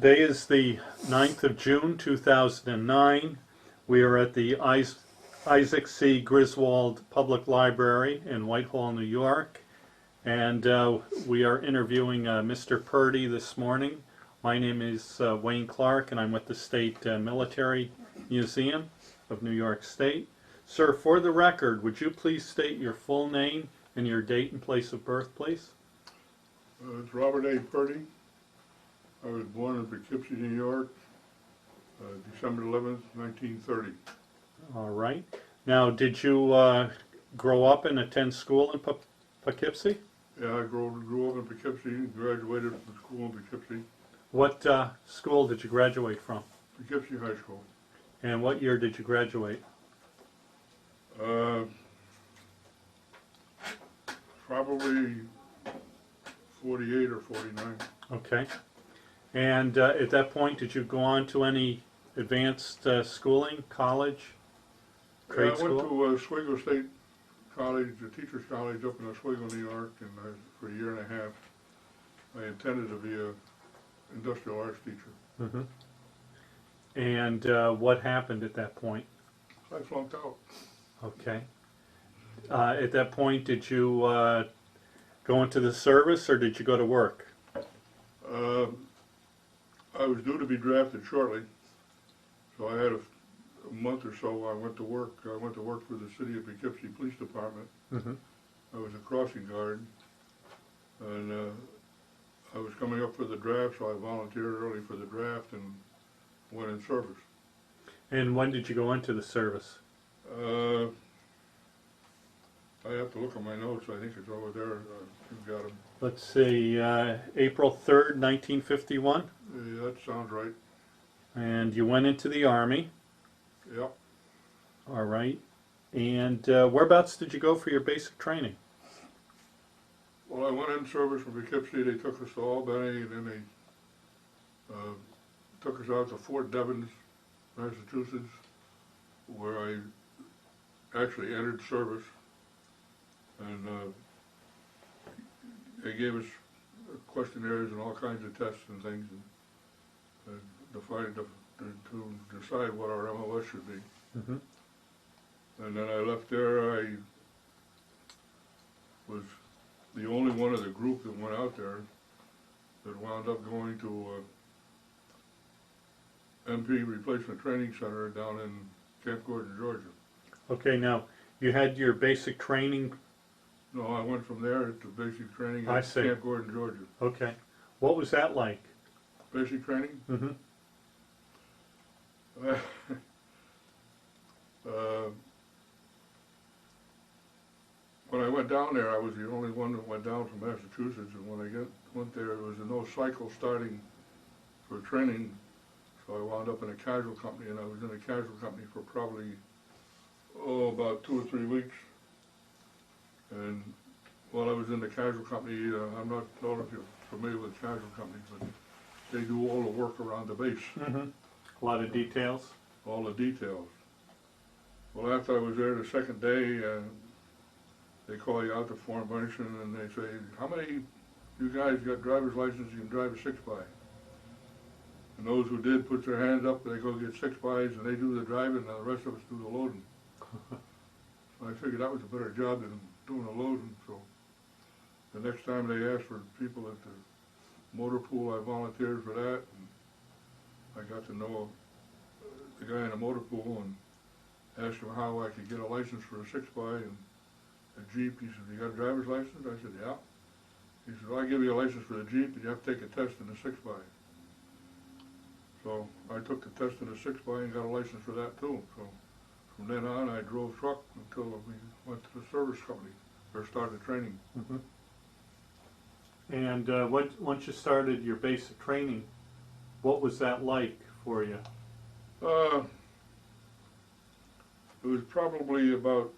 Today is the 9th of June 2009. We are at the Isaac C. Griswold Public Library in Whitehall, New York, and we are interviewing Mr. Purdy this morning. My name is Wayne Clark, and I'm with the State Military Museum of New York State. Sir, for the record, would you please state your full name and your date and place of birth, please? It's Robert A. Purdy. I was born in Poughkeepsie, New York, December 11th, 1930. All right. Now, did you grow up and attend school in Poughkeepsie? Yeah, I grew up in Poughkeepsie, graduated from school in Poughkeepsie. What school did you graduate from? Poughkeepsie High School. And what year did you graduate? Probably 48 or 49. Okay. And at that point, did you go on to any advanced schooling, college, trade I went school? to Oswego State College, a teacher's college up in Oswego, New York, and for a year and a half I intended to be an industrial arts teacher. Mm-hmm. And what happened at that point? I flunked out. Okay. At that point, did you go into the service or did you go to work? I was due to be drafted shortly, so I had a month or so. I went to work. I went to work for the City of Poughkeepsie Police Department. Mm-hmm. I was a crossing guard, and I was coming up for the draft, so I volunteered early for the draft and went in service. And when did you go into the service? I have to look at my notes. I think it's over there. You've got them. Let's see, April 3rd, 1951. Yeah, that sounds right. And you went into the Army. Yep. All right. And whereabouts did you go for your basic training? Well, I went in service from Poughkeepsie. They took us to Albany, and then they took us out to Fort Devens, Massachusetts, where I actually entered service. And they gave us questionnaires and all kinds of tests and things to decide what our MOS should be. Mm-hmm. And then I left there. I was the only one of the group that went out there that wound up going to MP Replacement Training Center down in Camp Gordon, Georgia. Okay, now you had your basic training. No, I went from there to basic training I at see. Camp Gordon, Georgia. Okay. What was that like? Basic training? Mm-hmm. When I went down there, I was the only one that went down from Massachusetts, and when I went there, there was no cycle starting for training, so I wound up in a casual company, and I was in a casual company for probably, about 2 or 3 weeks. And while I was in the casual company, I'm not sure if you're familiar with casual companies, but they do all the work around the base. Mm-hmm. A lot of details. All the details. Well, after I was there the second day, they call you out to formation and they say, how many of you guys got driver's license you can drive a 6x? And those who did put their hands up, they go get 6x's and they do the driving and the rest of us do the loading. So I figured that was a better job than doing the loading. So the next time they asked for people at the motor pool, I volunteered for that. And I got to know the guy in the motor pool and asked him how I could get a license for a 6x and a Jeep. He said, you got a driver's license? I said, yeah. He said, well, I'll give you a license for the Jeep, but you have to take a test in the 6x. So I took the test in the 6x and got a license for that too. So from then on, I drove truck until we went to the service company, or started training. Mm-hmm. And once you started your basic training, what was that like for you? It was probably about,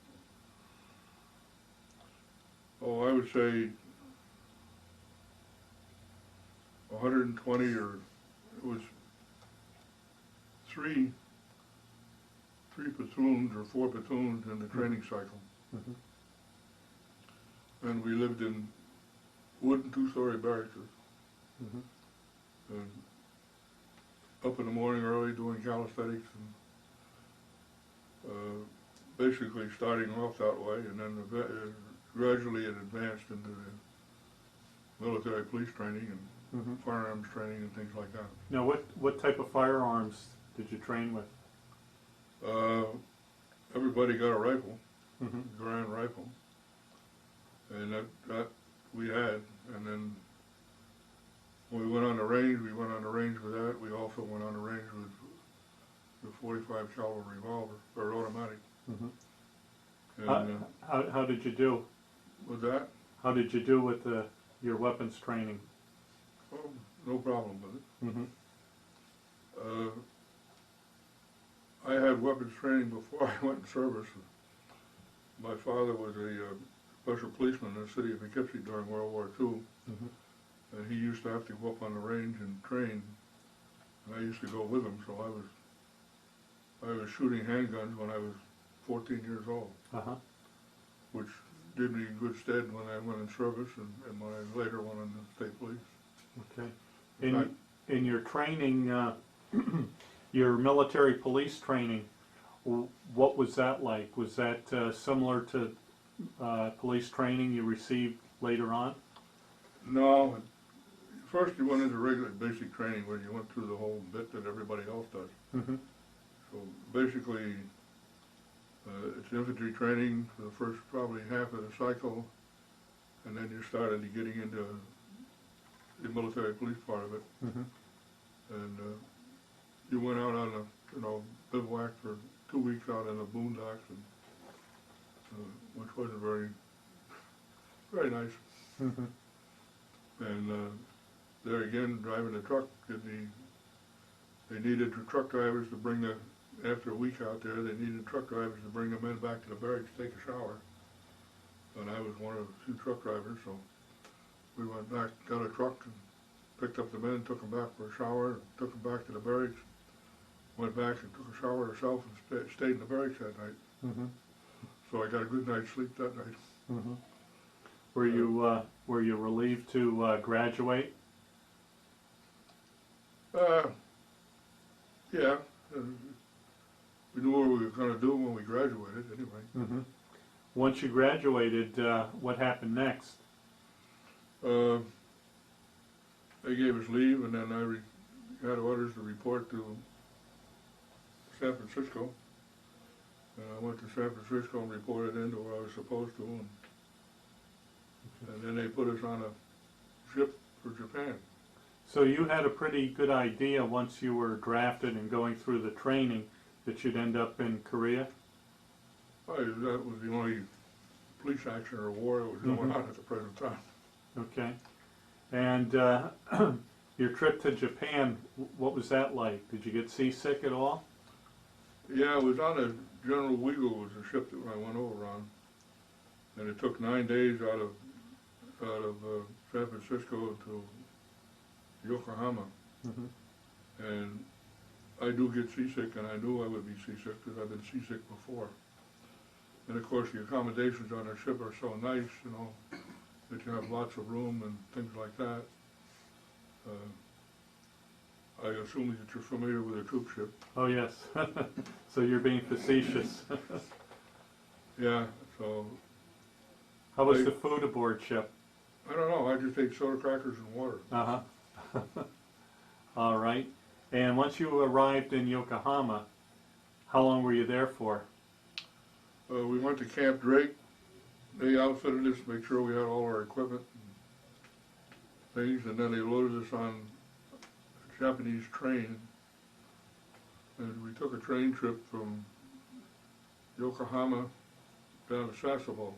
I would say 120, or it was three platoons or 4 platoons in the training cycle. Mm-hmm. And we lived in wooden 2-story barracks. Mm-hmm. And up in the morning early doing calisthenics and basically starting off that way, and then gradually it advanced into the military police training and firearms training and things like that. Now, what type of firearms did you train with? Everybody got a rifle, Grand rifle, and that we had. And then when we went on the range, with that. We also went on the range with the 45 caliber revolver or automatic. And How did you do with that? How did you do with your weapons training? Oh, no problem with it. I had weapons training before I went in service. My father was a special policeman in the city of Poughkeepsie during World War II, and he used to have to go up on the range and train, and I used to go with him. So I was shooting handguns when I was 14 years old, which did me in good stead when I went in service and when I later went in the state police. Okay. In your training, your military police training, what was that like? Was that similar to police training you received later on? No. First you went into regular basic training where you went through the whole bit that everybody else does. So basically it's infantry training for the first probably half of the cycle, and then you started getting into the military police part of it. And you went out on a bivouac for 2 weeks out in the boondocks, and which wasn't very nice. And there again, driving the truck, they needed the truck drivers to bring after a week out there, they needed truck drivers to bring the men back to the barracks to take a shower. And I was one of the 2 truck drivers, so we went back, got a truck, and picked up the men, took them back for a shower, took them back to the barracks, went back and took a shower herself and stayed in the barracks that night. So I got a good night's sleep that night. Were you relieved to graduate? Yeah. We knew what we were going to do when we graduated, anyway. Once you graduated, what happened next? They gave us leave, and then I had orders to report to San Francisco. And I went to San Francisco and reported into where I was supposed to, and then they put us on a ship for Japan. So you had a pretty good idea once you were drafted and going through the training that you'd end up in Korea? That was the only police action or war that was going on at the present time. Okay. And your trip to Japan, what was that like? Did you get seasick at all? Yeah, it was on a General Weagle, was the ship that I went over on, and it took 9 days out of San Francisco to Yokohama. And I do get seasick, and I knew I would be seasick because I've been seasick before. And of course the accommodations on our ship are so nice, that you have lots of room and things like that. I assume that you're familiar with a troop ship. Oh yes. So you're being facetious. Yeah, so... How was the food aboard ship? I don't know, I just ate soda crackers and water. All right. And once you arrived in Yokohama, how long were you there for? We went to Camp Drake. They outfitted us to make sure we had all our equipment and things, and then they loaded us on a Japanese train. And we took a train trip from Yokohama down to Sasebo.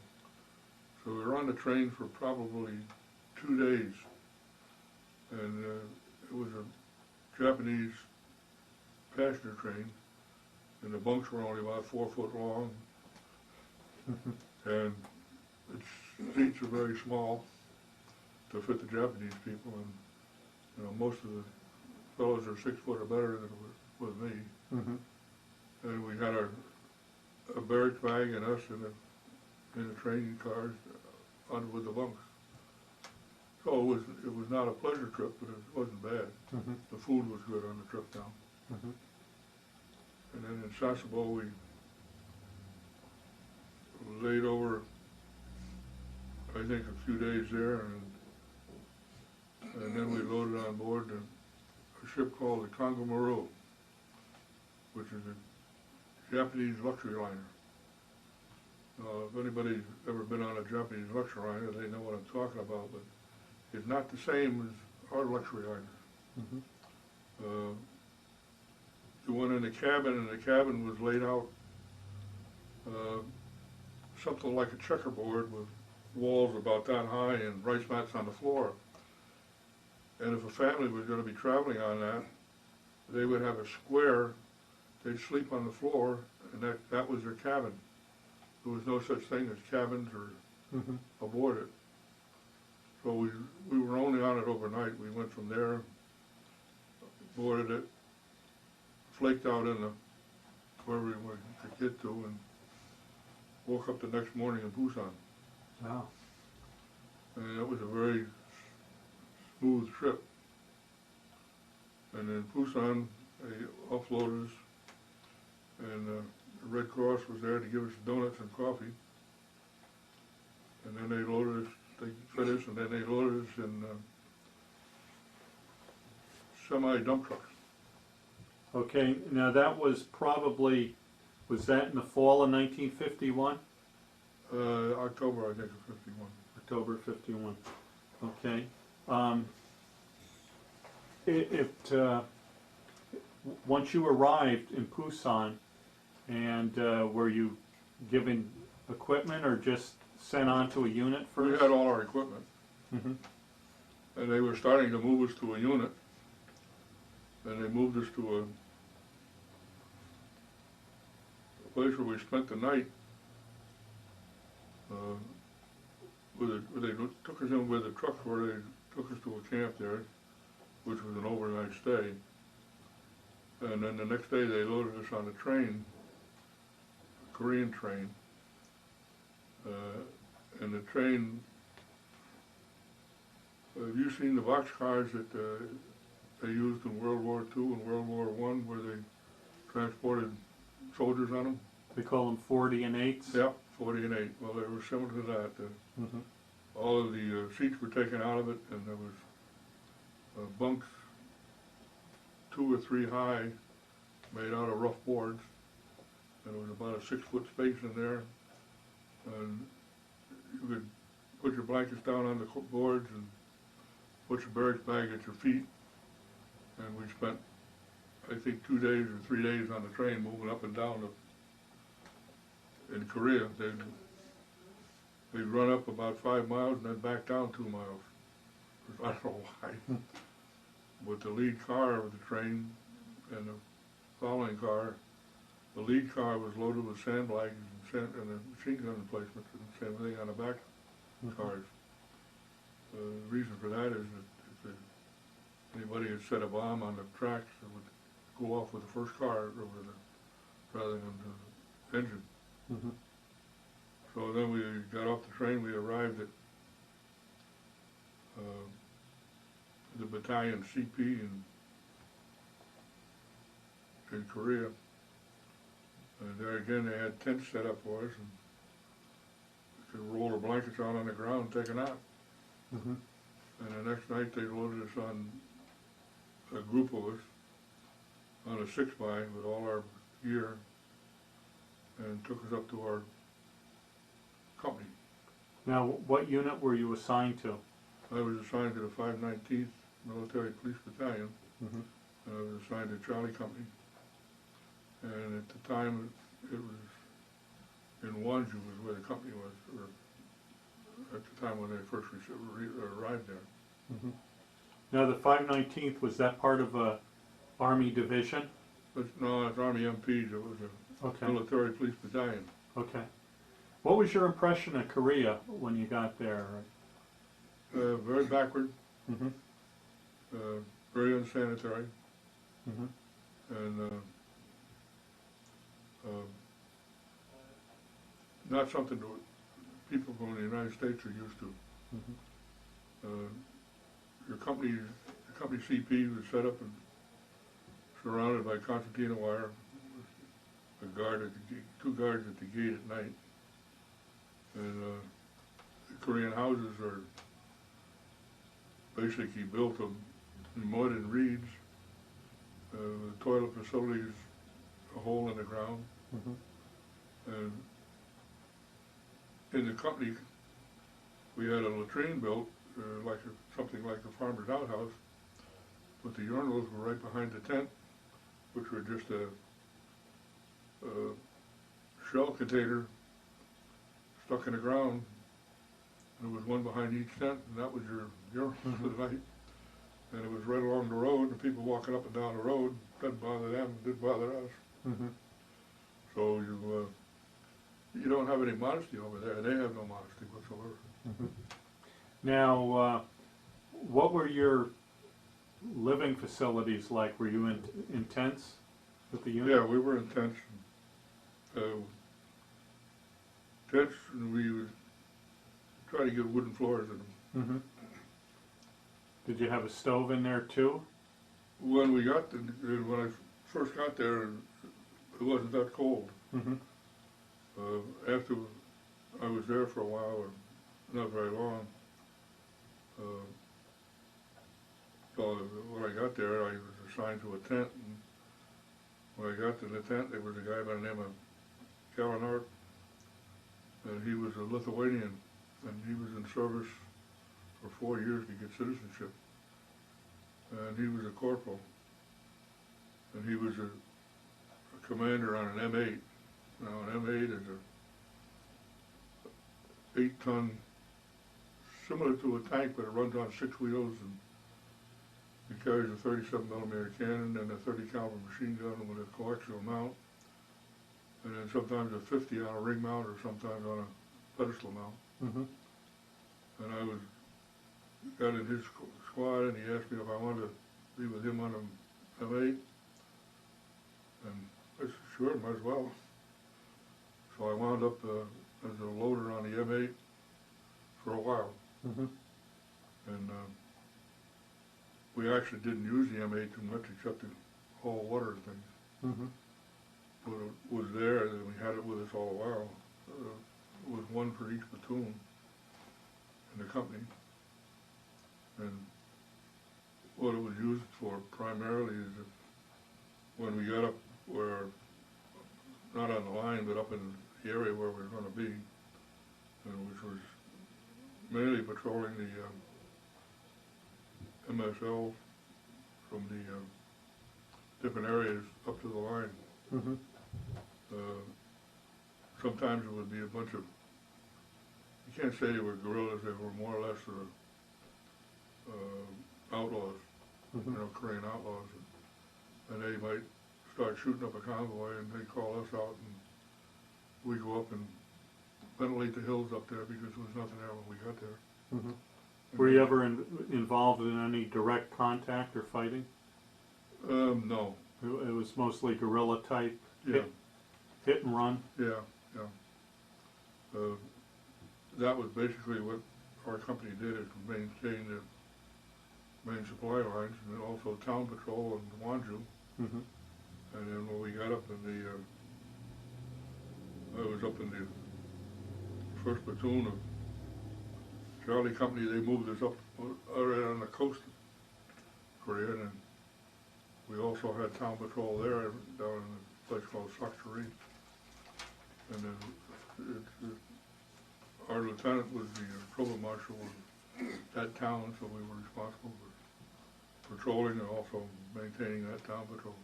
So we were on the train for probably 2 days. And it was a Japanese passenger train, and the bunks were only about 4 foot long. And its seats are very small to fit the Japanese people, and most of the fellows are 6 foot or better than with me. And we had a barrack bag and us in the training cars with the bunks. So it was not a pleasure trip, but it wasn't bad. The food was good on the trip down. Mhm. And then in Sasebo, we laid over, I think, a few days there, and then we loaded on board a ship called the Congo, which is a Japanese luxury liner. If anybody's ever been on a Japanese luxury liner, they know what I'm talking about, but it's not the same as our luxury liners. Mhm. The one in the cabin, and the cabin was laid out something like a checkerboard with walls about that high and rice mats on the floor. And if a family was going to be traveling on that, they would have a square, they'd sleep on the floor, and that was their cabin. There was no such thing as cabins or Mhm. aboard it. So we were only on it overnight. We went from there, boarded it, flaked out in the wherever we could get to, and woke up the next morning in Busan. Wow. And it was a very smooth trip. And in Busan, they offloaded us, and the Red Cross was there to give us donuts and coffee. And then they loaded us, they fed us, and then they loaded us in semi-dump trucks. Okay, now that was probably, was that in the fall of 1951? October, I think, of 51. October 51. Okay. Once you arrived in Busan, and were you given equipment or just sent on to a unit first? We had all our equipment, Mm-hmm. and they were starting to move us to a unit, and they moved us to a place where we spent the night. They took us in with the truck where they took us to a camp there, which was an overnight stay. And then the next day they loaded us on a train, a Korean train. And the train, have you seen the boxcars that they used in World War II and World War I, where they transported soldiers on them? They call them 40 and 8s? Yep, 40 and 8. Well, they were similar to that. Mm-hmm. All of the seats were taken out of it, and there was bunks 2 or 3 high, made out of rough boards, and there was about a 6-foot space in there, and you could put your blankets down on the boards and put your barracks bag at your feet, and we spent, I think, 2 days or 3 days on the train moving up and down in Korea. They'd run up about 5 miles and then back down 2 miles. I don't know why. But the lead car of the train and the following car, the lead car was loaded with sandbags and the machine gun emplacements, and same thing on the back cars. The reason for that is that if anybody had set a bomb on the tracks, it would go off with the first car rather than the engine. Mm-hmm. So then we got off the train. We arrived at the Battalion CP in Korea. And there again, they had tents set up for us, and we could roll our blankets out on the ground and take a nap. Mm-hmm. And the next night, they loaded us on, a group of us, on a 6x with all our gear, and took us up to our company. Now, what unit were you assigned to? I was assigned to the 519th Military Police Battalion. Mm-hmm. I was assigned to Charlie Company. And at the time, it was in Wonju was where the company was, or at the time when they first arrived there. Mm-hmm. Now, the 519th, was that part of a Army division? But no, it's Army MPs. It was a Okay. Military Police Battalion. Okay. What was your impression of Korea when you got there? Very backward, Mm-hmm. very unsanitary, Mm-hmm. and not something that people from the United States are used to. Mm-hmm. The company CP was set up in surrounded by concertina wire, a guard at the, two guards at the gate at night, and the Korean houses are basically built of mud and reeds. The toilet facility is a hole in the ground, and in the company we had a latrine built, something like a farmer's outhouse, but the urinals were right behind the tent, which were just a shell container stuck in the ground. There was one behind each tent, and that was your urinal for the night. And it was right along the road, and people walking up and down the road, didn't bother them, didn't bother us. So you don't have any modesty over there. They have no modesty whatsoever. Now, what were your living facilities like? Were you in tents with the unit? Yeah, we were in tents. Tents, and we would try to get wooden floors in them. Did you have a stove in there too? When I first got there, it wasn't that cold. After I was there for a while, or not very long, so when I got there, I was assigned to a tent, and when I got to the tent, there was a guy by the name of Gallinart, and he was a Lithuanian, and he was in service for 4 years to get citizenship, and he was a corporal, and he was a commander on an M8. Now an M8 is a 8-ton, similar to a tank, but it runs on 6 wheels, and it carries a 37mm cannon and a 30 caliber machine gun with a coaxial mount, and then sometimes a 50 on a ring mount, or sometimes on a pedestal mount. And I got in his squad, and he asked me if I wanted to be with him on an M8, and I said, sure, might as well. So I wound up as a loader on the M8 for a while. And we actually didn't use the M8 too much except to haul water and things. But it was there, and we had it with us all the while. It was one for each platoon in the company. And what it was used for primarily is that when we got up where, not on the line, but up in the area where we were going to be, and which was mainly patrolling the MSL from the different areas up to the line. Sometimes it would be a bunch of, you can't say they were guerrillas, they were more or less outlaws, Korean outlaws, and they might start shooting up a convoy, and they call us out, and we go up and ventilate the hills up there because there was nothing there when we got there. Were you ever involved in any direct contact or fighting? No. It was mostly guerrilla type, Yeah. hit and run? Yeah. That was basically what our company did, is maintain the main supply lines, and also town patrol in Wanju. And then when we got up in I was up in the first platoon of Charlie Company. They moved us up right on the coast of Korea, and we also had town patrol there down in a place called Sakchari. And then our lieutenant was the provost marshal of that town, so we were responsible for patrolling and also maintaining that town patrol.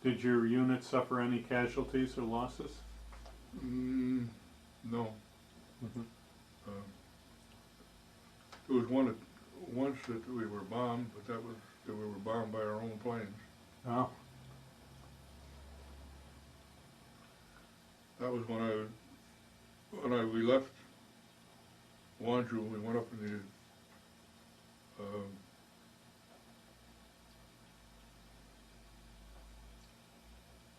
Did your unit suffer any casualties or losses? No. There was once that we were bombed, but that we were bombed by our own planes. Oh. That was when we left Wanju. We went up in the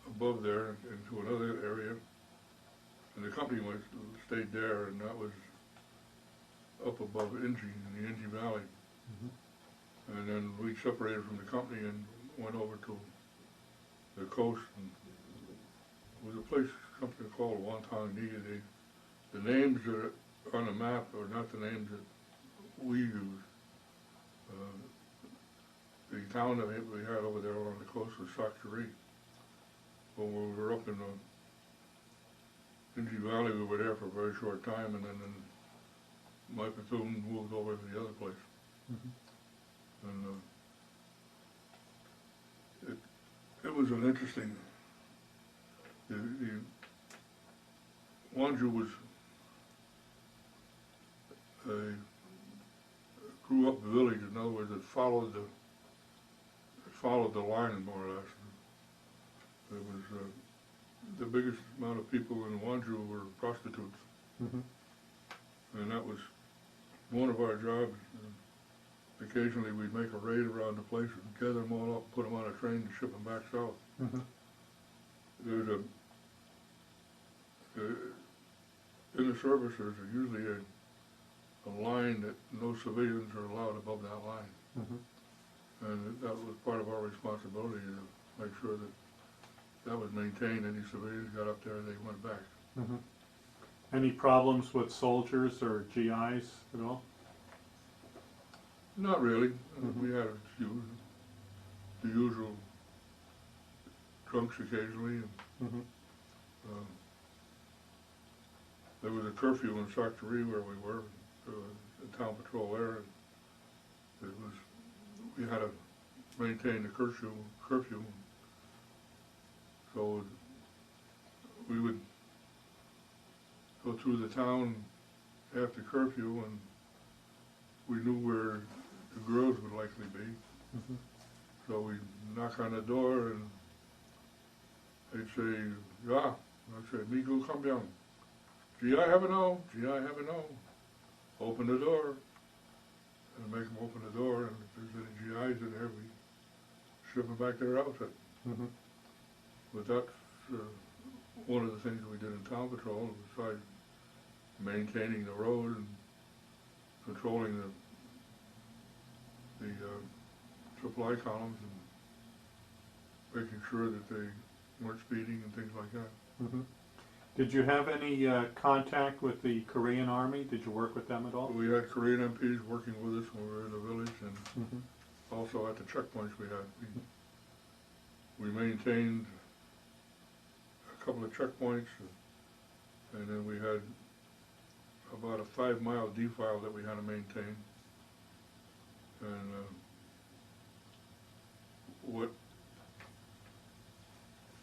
above there into another area, and the company stayed there, and that was up above Inji, in the Inji Valley. And then we separated from the company and went over to the coast. And there was a place, something called Wontonga. The names that are on the map are not the names that we use. The town that we had over there on the coast was Sauk-Cheree. When we were up in Inji Valley, we were there for a very short time, and then my platoon moved over to the other place. Mhm. And it was an interesting. The Wanju was grew up village. In other words, it followed the line more or less. It was the biggest amount of people in Wanju were prostitutes, Mhm. and that was one of our jobs. Occasionally, we'd make a raid around the place and gather them all up, put them on a train, and ship them back south. Mhm. There's in the service, there's usually a line that no civilians are allowed above that line. Mhm. And that was part of our responsibility to make sure that that was maintained. Any civilians got up there, they went back. Mhm. Any problems with soldiers or GIs at all? Not really. Mhm. We had a few, the usual drunks occasionally. And, Mhm. there was a curfew in Sauk-Cheree where we were, the town patrol there. And we had to maintain the curfew. So we would go through the town after curfew, and we knew where the girls would likely be. Mhm. So we'd knock on the door, and they'd say, "Yeah." I'd say, "Migo, come down. GI have a no. GI have a no." Open the door, and make them open the door, and if there's any GIs in there, we ship them back to their outfit. Mhm. But that's one of the things we did in town patrol, besides maintaining the road and controlling the supply columns and making sure that they weren't speeding and things like that. Mhm. Did you have any contact with the Korean Army? Did you work with them at all? We had Korean MPs working with us when we were in the village, and Mhm. also at the checkpoints we had. We maintained a couple of checkpoints, and then we had about a 5-mile defile that we had to maintain. And what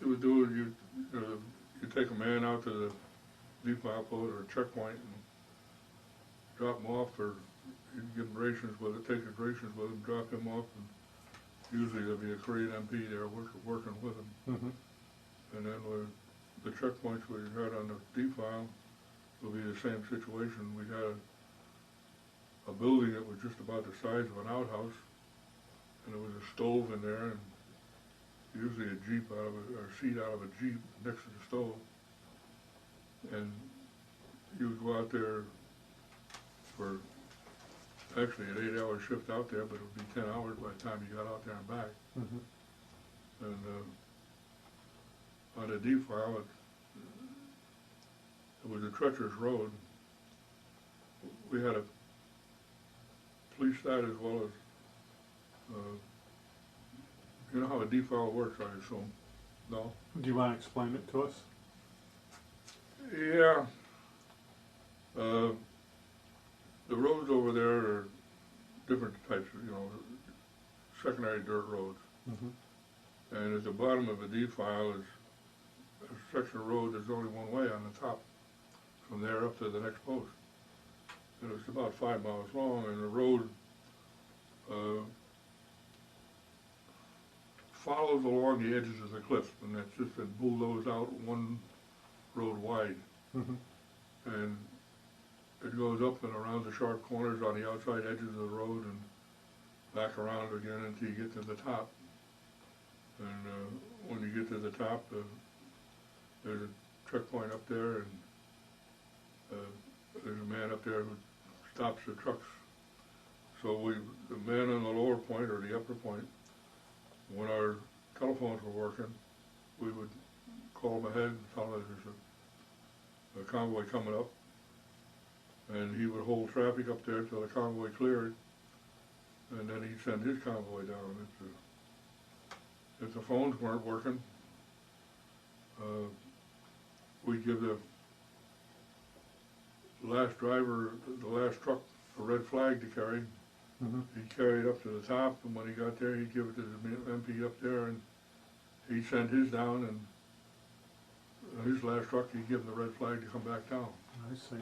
you would do is you take a man out to the defile post or a checkpoint and drop him off, or you'd give him rations with it, take his rations with him, drop him off, and usually there'd be a Korean MP there working with him. Mhm. And then with the checkpoints we had on the defile would be the same situation. We had a building that was just about the size of an outhouse, and there was a stove in there, and usually a seat out of a Jeep next to the stove. And you would go out there for actually an 8-hour shift out there, but it would be 10 hours by the time you got out there and back. Mhm. And on the defile, it was a treacherous road. We had to police that as well as, you know how a defile works, I assume? No? Do you want to explain it to us? Yeah. The roads over there are different types of, secondary dirt roads. Mhm. And at the bottom of a defile is a section of road that's only one way on the top, from there up to the next post. And it's about 5 miles long, and the road follows along the edges of the cliff, and that's just been bulldozed out one road wide. Mhm. And it goes up and around the sharp corners on the outside edges of the road and back around again until you get to the top. And when you get to the top, there's a checkpoint up there, and there's a man up there who stops the trucks. So the man on the lower point or the upper point, when our telephones were working, we would call him ahead and tell him there's a convoy coming up, and he would hold traffic up there till the convoy cleared, and then he'd send his convoy down. If the phones weren't working, we'd give the last driver, the last truck, a red flag to carry. Mm-hmm. He'd carry it up to the top, and when he got there, he'd give it to the MP up there, and he'd send his down, and his last truck, he'd give him the red flag to come back down. I see.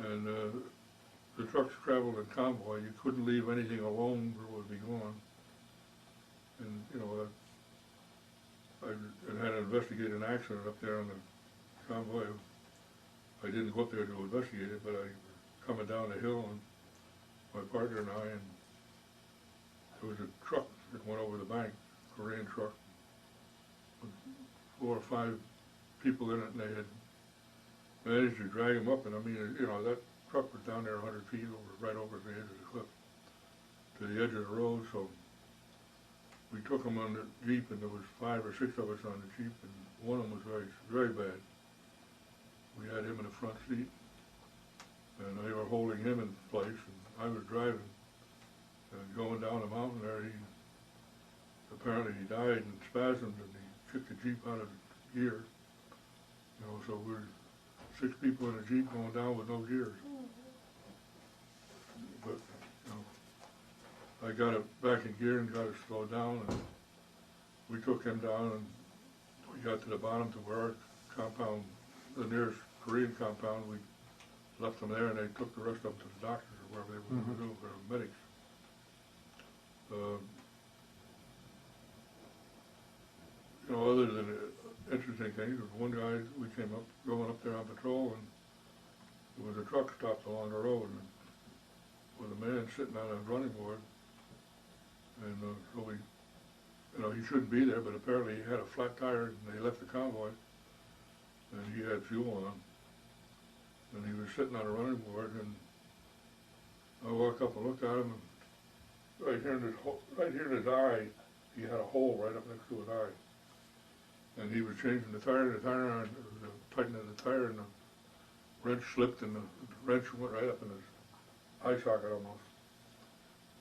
And the trucks traveled in convoy. You couldn't leave anything alone or it would be gone. And, you know, I had to investigate an accident up there on the convoy. I didn't go up there to investigate it, but I coming down the hill, and my partner and I, and there was a truck that went over the bank, a Korean truck, with 4 or 5 people in it, and they had managed to drag him up, and I mean, you know, that truck was down there 100 feet over, right over the edge of the cliff, to the edge of the road. So we took him on the Jeep, and there was 5 or 6 of us on the Jeep, and one of them was very, very bad. We had him in the front seat, and they were holding him in place, and I was driving, and going down the mountain there, apparently he died in spasms, and he kicked the Jeep out of gear. You know, so we're 6 people in a Jeep going down with no gears. But, you know, I got it back in gear and got it slowed down, and we took him down, and we got to the bottom to where our compound, the nearest Korean compound, we left them there, and they took the rest up to the doctors or wherever they were going to do for the medics. You know, other than interesting things, there was one guy, we came up, going up there on patrol, and there was a truck stopped along the road, and with a man sitting on a running board, and so we, you know, he shouldn't be there, but apparently he had a flat tire, and they left the convoy, and he had fuel on, and he was sitting on a running board, and I walked up and looked at him, and right here in his eye, he had a hole right up next to his eye. And he was changing the tire on, tightening the tire, and the wrench slipped, and the wrench went right up in his eye socket almost.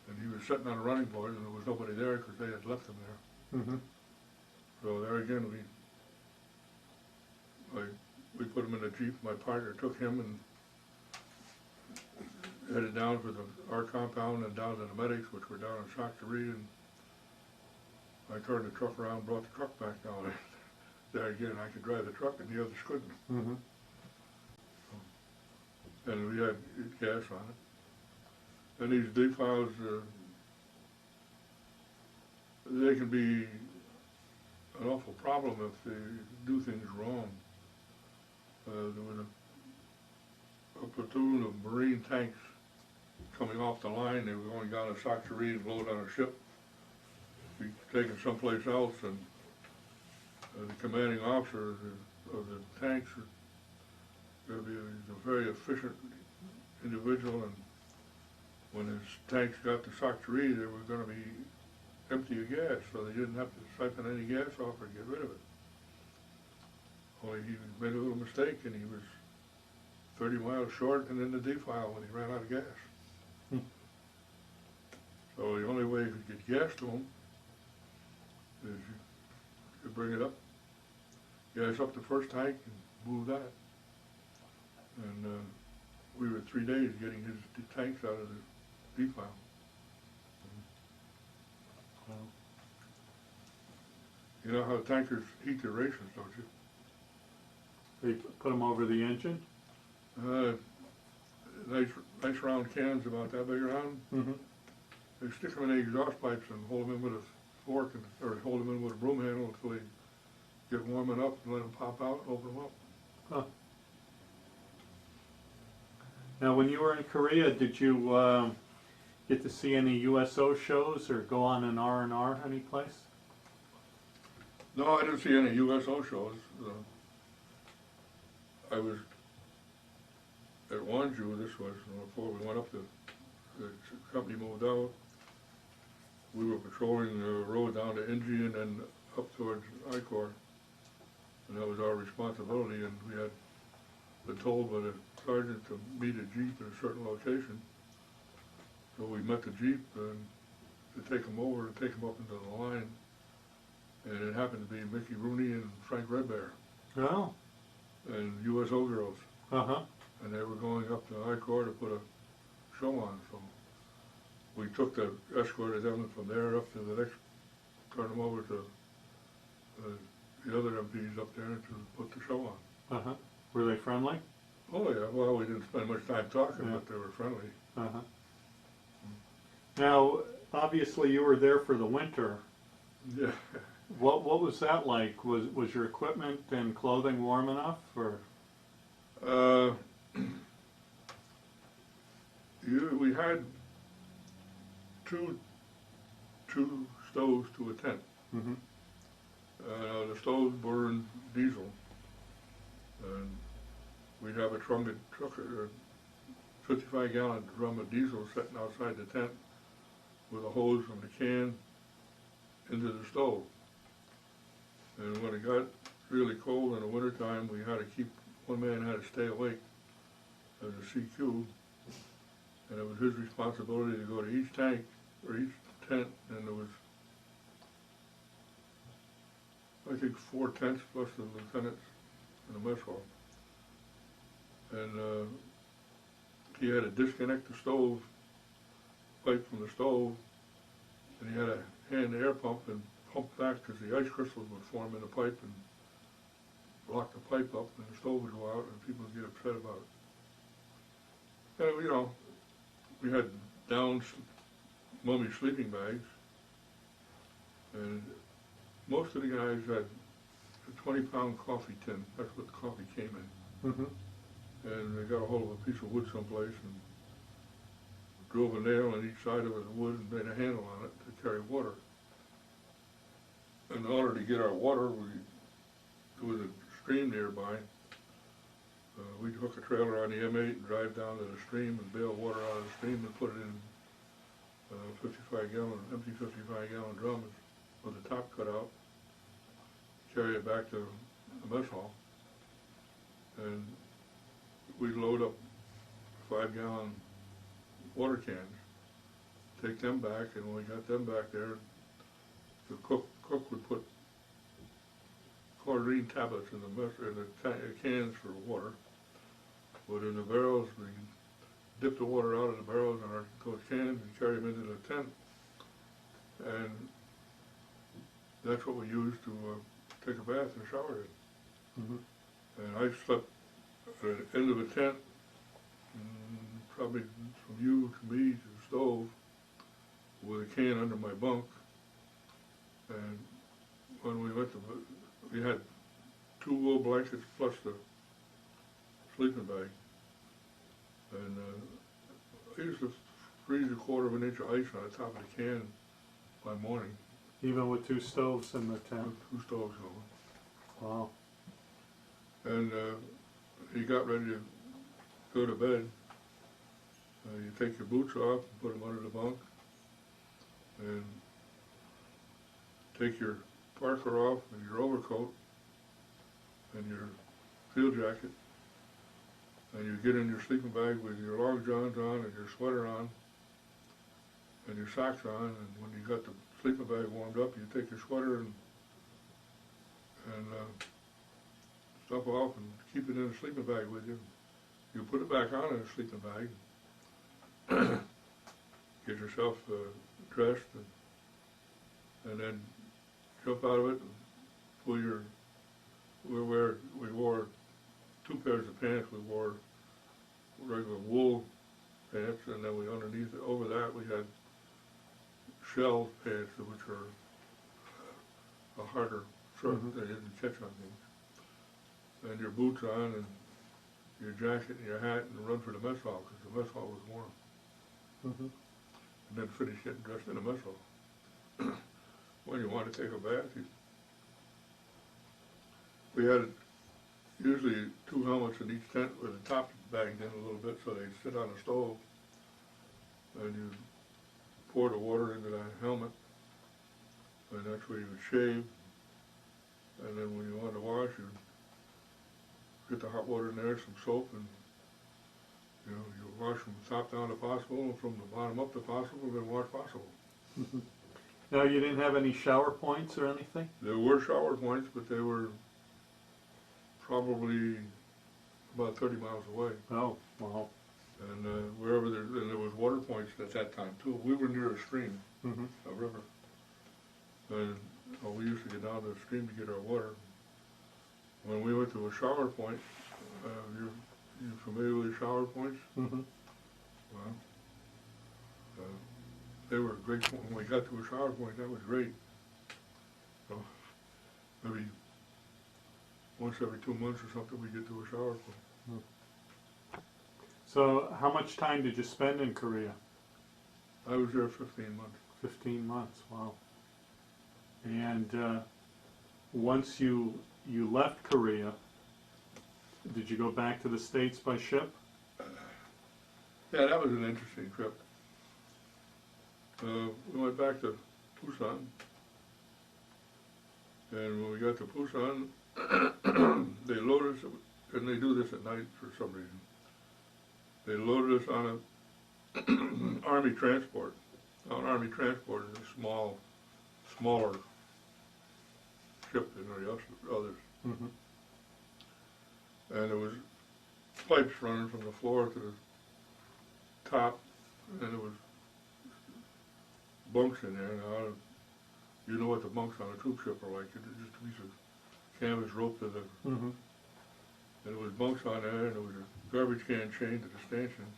And he was sitting on a running board, and there was nobody there because they had left him there. Mm-hmm. So there again, we put him in the Jeep. My partner took him and headed down for our compound and down to the medics, which were down in Poughkeepsie, and I turned the truck around, brought the truck back down. There again, I could drive the truck, and the others couldn't. Mm-hmm. And we had gas on it. And these defiles, they can be an awful problem if they do things wrong. There was a platoon of Marine tanks coming off the line. They were going down to Poughkeepsie and load on a ship, be taken someplace else, and the commanding officer of the tanks, he's a very efficient individual, and when his tanks got to Poughkeepsie, they were going to be empty of gas, so they didn't have to siphon any gas off or get rid of it. Only he made a little mistake, and he was 30 miles short and in the defile when he ran out of gas. Hmm. So the only way you could get gas to him is you bring it up, gas up the first tank, and move that. And we were 3 days getting his tanks out of the defile. Wow. You know how tankers heat their rations, don't you? They put them over the engine? Nice round cans about that big around. Mm-hmm. They stick them in the exhaust pipes and hold them in with a fork, or hold them in with a broom handle until they get warm enough, and let them pop out and open them up. Huh. Now, when you were in Korea, did you get to see any USO shows or go on an R&R any place? No, I didn't see any USO shows. I was at Wanju, this was before we went up to, the company moved out. We were patrolling the road down to Inji, and then up towards I-Corps, and that was our responsibility, and we had been told by the sergeant to meet a Jeep at a certain location. So we met the Jeep and to take them over and take them up into the line, and it happened to be Mickey Rooney and Frank Redbear Oh. and USO girls, Uh-huh. and they were going up to I-Corps to put a show on. So we took the escorted them from there up to the next, turned them over to the other MPs up there to put the show on. Uh-huh. Were they friendly? Oh yeah, well, we didn't spend much time talking, Yeah. but they were friendly. Uh-huh. Now, obviously you were there for the winter. Yeah. What was that like? Was your equipment and clothing warm enough, or? We had two stoves to a tent. Mm-hmm. The stoves burned diesel, and we'd have a 55-gallon drum of diesel sitting outside the tent with a hose from the can into the stove. And when it got really cold in the wintertime, we had to keep, one man had to stay awake as a CQ, and it was his responsibility to go to each tank, or each tent, and there was, I think, 4 tents plus the lieutenants in the mess hall. And he had to disconnect the stove, pipe from the stove, and he had to hand the air pump and pump back because the ice crystals would form in the pipe and block the pipe up, and the stove would go out and people would get upset about it. And, you know, we had down mummy sleeping bags, and most of the guys had a 20-pound coffee tin. That's what the coffee came in. Mm-hmm. And they got a hold of a piece of wood someplace and drove a nail on each side of the wood and made a handle on it to carry water. In order to get our water, there was a stream nearby. We'd hook a trailer on the M8 and drive down to the stream and bail water out of the stream and put it in empty 55-gallon drums with the top cut out, carry it back to the mess hall, and we'd load up 5-gallon water cans, take them back, and when we got them back there, the cook would put chlorine tablets in the cans for water. But in the barrels, we dip the water out of the barrels in those cans and carry them into the tent. And that's what we used to take a bath and shower in. Mm-hmm. And I slept at the end of a tent, probably from you to me to the stove, with a can under my bunk. And when we went to, we had 2 wool blankets plus the sleeping bag. And I used to freeze a 1/4 inch of ice on the top of the can by morning. Even with 2 stoves in the tent? With 2 stoves going. Wow. And you got ready to go to bed. You take your boots off and put them under the bunk. And take your parka off and your overcoat and your field jacket, and you get in your sleeping bag with your long johns on and your sweater on and your socks on, and when you got the sleeping bag warmed up, you take your sweater and stuff off and keep it in the sleeping bag with you. You put it back on in the sleeping bag, get yourself dressed, and then jump out of it and pull your, we wore 2 pairs of pants. We wore regular wool pants, and then we underneath, over that, we had shell pants, which are a harder shirt. Mm-hmm. They didn't catch on things. And your boots on, and your jacket and your hat, and run for the mess hall, because the mess hall was warm. Mm-hmm. And then finish getting dressed in the mess hall. When you want to take a bath, we had usually 2 helmets in each tent with the top bagged in a little bit so they'd sit on the stove, and you pour the water into that helmet, and that's where you would shave, and then when you wanted to wash, you get the hot water in there, some soap, and you know, you wash from the top down if possible, and from the bottom up if possible, then wash possible. Now, you didn't have any shower points or anything? There were shower points, but they were probably about 30 miles away. Oh, wow. And wherever there was water points at that time too. We were near a stream, Mm-hmm. a river, and we used to get down to the stream to get our water. When we went to a shower point, you're familiar with the shower points? Mm-hmm. Well, they were great. When we got to a shower point, that was great. So maybe once every 2 months or something, we get to a shower point. So, how much time did you spend in Korea? I was there 15 months. 15 months, wow. And once you left Korea, did you go back to the States by ship? Yeah, that was an interesting trip. We went back to Busan, and when we got to Busan, they loaded us, and they do this at night for some reason. They loaded us on an Army transport. Now, an Army transport is a smaller ship than the others. Mm-hmm. And there was pipes running from the floor to the top, and there was bunks in there. Now, you know what the bunks on a troop ship are like. It's just a piece of canvas rope to the, Mm-hmm. and there was bunks on there, and there was a garbage can chained to the stanchions.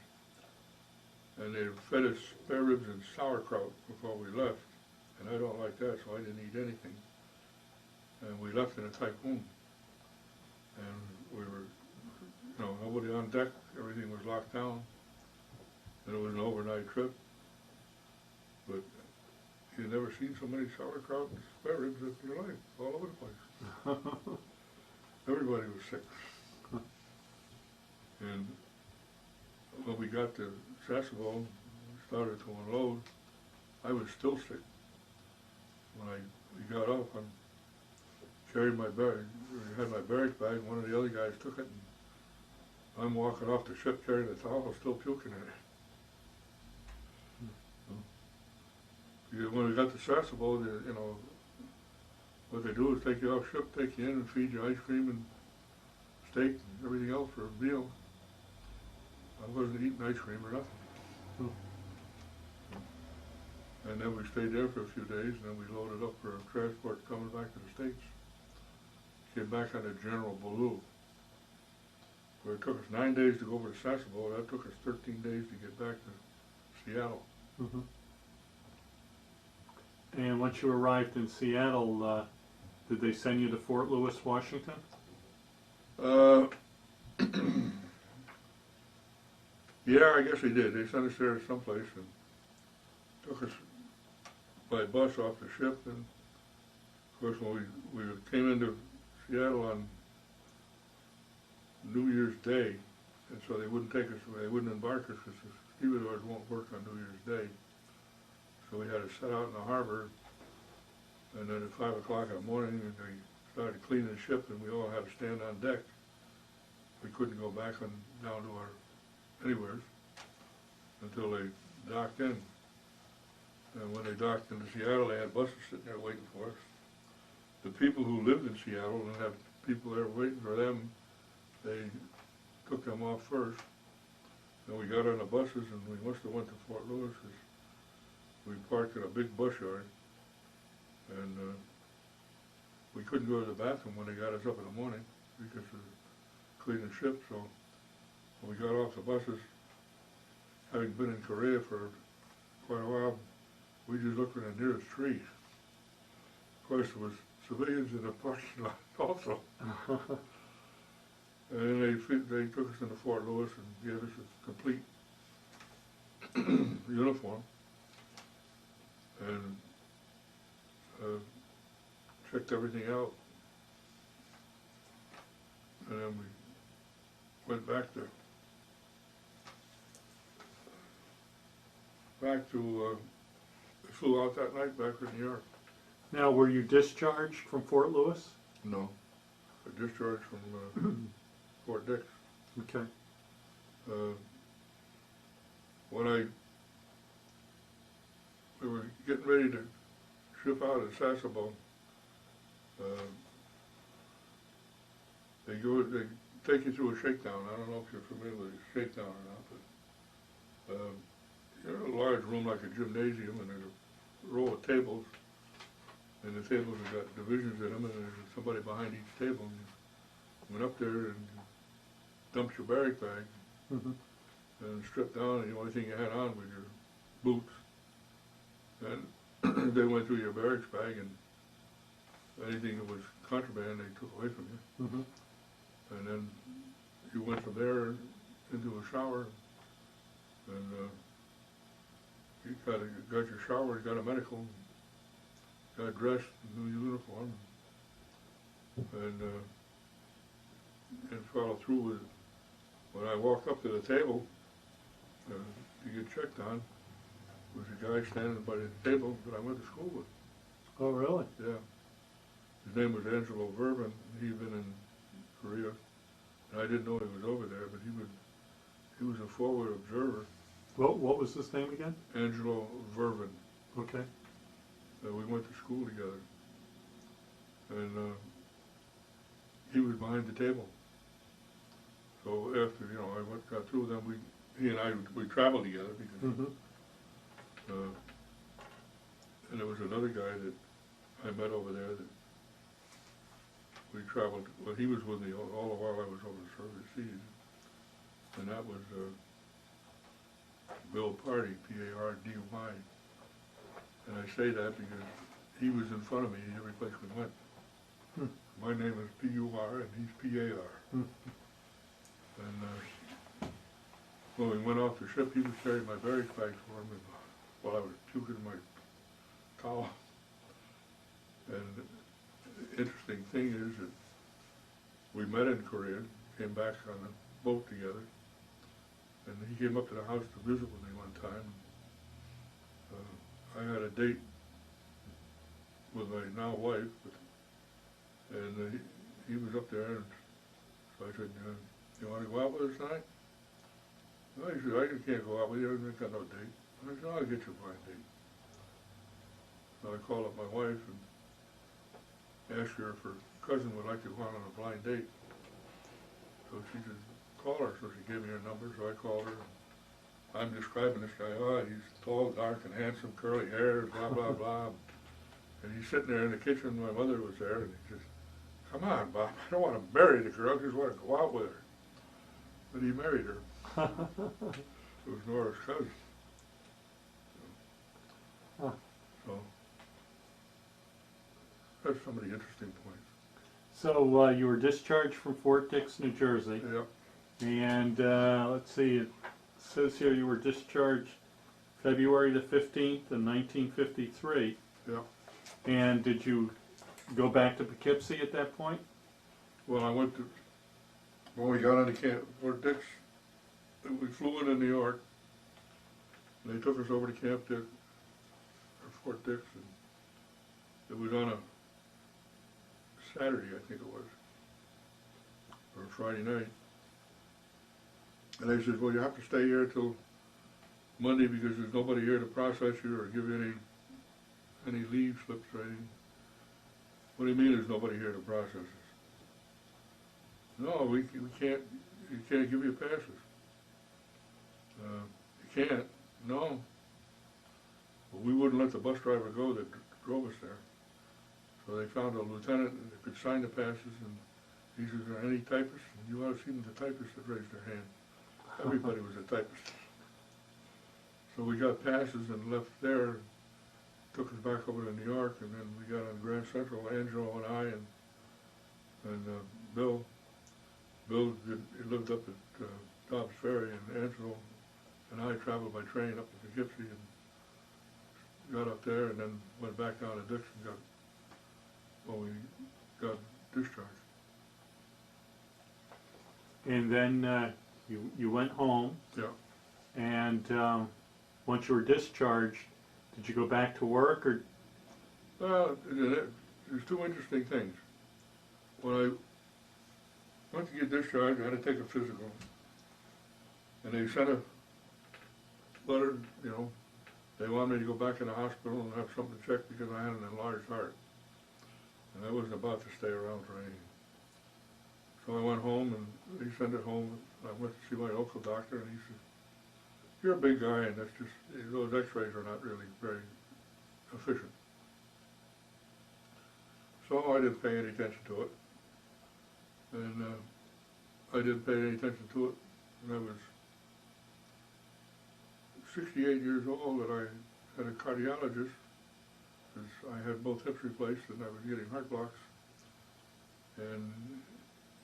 And they fed us spare ribs and sauerkraut before we left, and I don't like that, so I didn't eat anything. And we left in a typhoon, and we were, you know, nobody on deck, everything was locked down, and it was an overnight trip. But you've never seen so many sauerkraut and spare ribs in your life, all over the place. Everybody was sick. And when we got to Sasebo, started to unload, I was still sick. When we got off, I'm carrying my bag, I had my barrack bag, one of the other guys took it, and I'm walking off the ship carrying the towel, still puking in it. When we got to Sasebo, you know, what they do is take you off ship, take you in and feed you ice cream and steak and everything else for a meal. I wasn't eating ice cream or nothing. And then we stayed there for a few days, and then we loaded up for a transport coming back to the States. Came back on a General Baloo, where it took us 9 days to go over to Sasebo. That took us 13 days to get back to Seattle. Mm-hmm. And once you arrived in Seattle, did they send you to Fort Lewis, Washington? Yeah, I guess they did. They sent us there someplace and took us by bus off the ship. And of course, when we came into Seattle on New Year's Day, and so they wouldn't take us, they wouldn't embark us because the stevedores won't work on New Year's Day. So we had to set out in the harbor, and then at 5 o'clock in the morning, they started cleaning the ship, and we all had to stand on deck. We couldn't go back down to our anywheres until they docked in. And when they docked into Seattle, they had buses sitting there waiting for us. The people who lived in Seattle and had people there waiting for them, they took them off first. And we got on the buses, and we must have went to Fort Lewis. We parked in a big bus yard, and we couldn't go to the bathroom when they got us up in the morning because of cleaning the ship. So when we got off the buses, having been in Korea for quite a while, we just looked for the nearest tree. Of course, there was civilians in the parking lot also. And they took us into Fort Lewis and gave us a complete uniform. And checked everything out, and then we went back to we flew out that night back to New York. Now, were you discharged from Fort Lewis? No. I discharged from Fort Dix. Okay. When we were getting ready to ship out at Sasebo, they take you through a shakedown. I don't know if you're familiar with a shakedown or not, but you're in a large room like a gymnasium, and there's a row of tables, and the tables have got divisions in them, and there's somebody behind each table. And you went up there and dumped your barrack bag, and stripped down, and the only thing you had on was your boots. And they went through your barracks bag, and anything that was contraband they took away from you. And then you went from there into a shower, and you got your shower, you got a medical, got dressed in new uniform, and followed through with it. When I walked up to the table to get checked on, was a guy standing by the table that I went to school with. Oh, really? Yeah. His name was Angelo Vervin. He'd been in Korea, and I didn't know he was over there, but he was a forward observer. What was his name again? Angelo Vervin. Okay. We went to school together, and he was behind the table. So after I got through with them, he and I traveled together because. And there was another guy that I met over there that we traveled. Well, he was with me all the while I was over the overseas, and that was Bill Purdy, P-A-R-D-Y. And I say that because he was in front of me every place we went. My name is P-U-R and he's P-A-R. And when we went off the ship, he was carrying my barracks bags for me while I was puking my towel. And the interesting thing is that we met in Korea, came back on a boat together, and he came up to the house to visit with me one time. I had a date with my now wife, and he was up there, and so I said, you want to go out with us tonight? No, he said, I can't go out with you, I got no date. I said, I'll get you a blind date. So I called up my wife and asked her if her cousin would like to go out on a blind date. So she said, call her. So she gave me her number, so I called her. I'm describing this guy, he's tall, dark, and handsome, curly hair, blah, blah, blah. And he's sitting there in the kitchen, my mother was there, and he says, come on, Bob, I don't want to marry the girl, I just want to go out with her. But he married her. It was Nora's cousin. So that's some of the interesting points. So you were discharged from Fort Dix, New Jersey. Yep. And let's see, it says here you were discharged February the 15th in 1953. Yep. And did you go back to Poughkeepsie at that point? Well, when we got into camp, Fort Dix, we flew into New York, and they took us over to Camp Dix, or Fort Dix, and it was on a Saturday, I think it was, or a Friday night. And they said, well, you have to stay here till Monday because there's nobody here to process you or give you any leave slips or anything. What do you mean there's nobody here to process us? No, we can't, you can't give you passes. You can't, no. Well, we wouldn't let the bus driver go that drove us there. So they found a lieutenant that could sign the passes, and he says, are there any typists? And you ought to see the typists that raised their hand. Everybody was a typist. So we got passes and left there, took us back over to New York, and then we got on Grand Central, Angelo and I, and Bill. Bill lived up at Dobbs Ferry, and Angelo and I traveled by train up to Poughkeepsie and got up there, and then went back down to Dix and we got discharged. And then you went home. Yeah. And once you were discharged, did you go back to work or? Well, there's two interesting things. when I went to get discharged, I had to take a physical. And they sent a letter, you know, they wanted me to go back in the hospital and have something checked because I had an enlarged heart. And I wasn't about to stay around for anything. So I went home and he sent it home. I went to see my local doctor and he said, "You're a big guy and that's just, those x-rays are not really very efficient." So I didn't pay any attention to it. And I didn't pay any attention to it. And I was 68 years old and I had a cardiologist because I had both hips replaced and I was getting heart blocks. And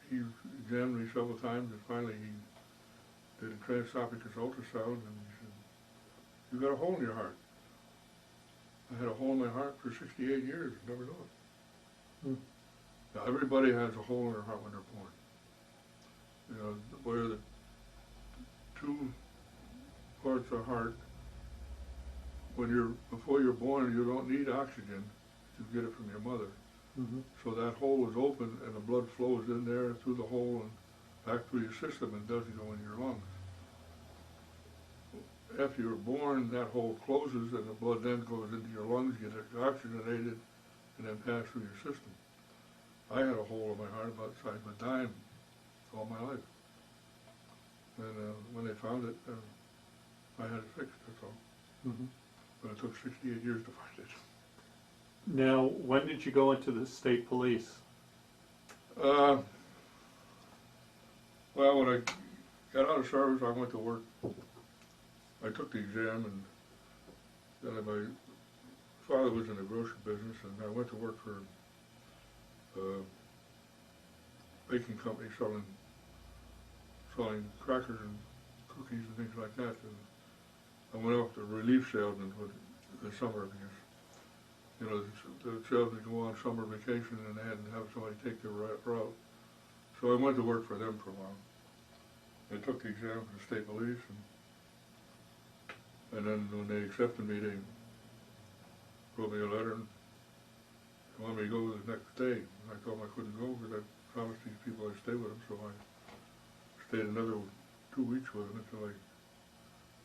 he examined me several times and finally he did a transesophageal ultrasound and he said, "You got a hole in your heart." I had a hole in my heart for 68 years, never knew it. Now everybody has a hole in their heart when they're born. You know, where the two parts of heart, before you're born, you don't need oxygen to get it from your mother. So that hole is open and the blood flows in there through the hole and back through your system and doesn't go in your lungs. After you're born, that hole closes and the blood then goes into your lungs, get oxygenated, and then pass through your system. I had a hole in my heart about the size of a dime all my life. And when they found it, I had it fixed, that's all. But it took 68 years to find it. Now, when did you go into the state police? Well, when I got out of service, I went to work. I took the exam, and then my father was in the grocery business, and I went to work for a baking company selling crackers and cookies and things like that. And I went off to relief salesman for the summer because, you know, the salesmen go on summer vacation and they had to have somebody take their route. So I went to work for them for a while. I took the exam for the state police, and then when they accepted me, they wrote me a letter and wanted me to go the next day. And I told them I couldn't go because I promised these people I'd stay with them, so I stayed another 2 weeks with them until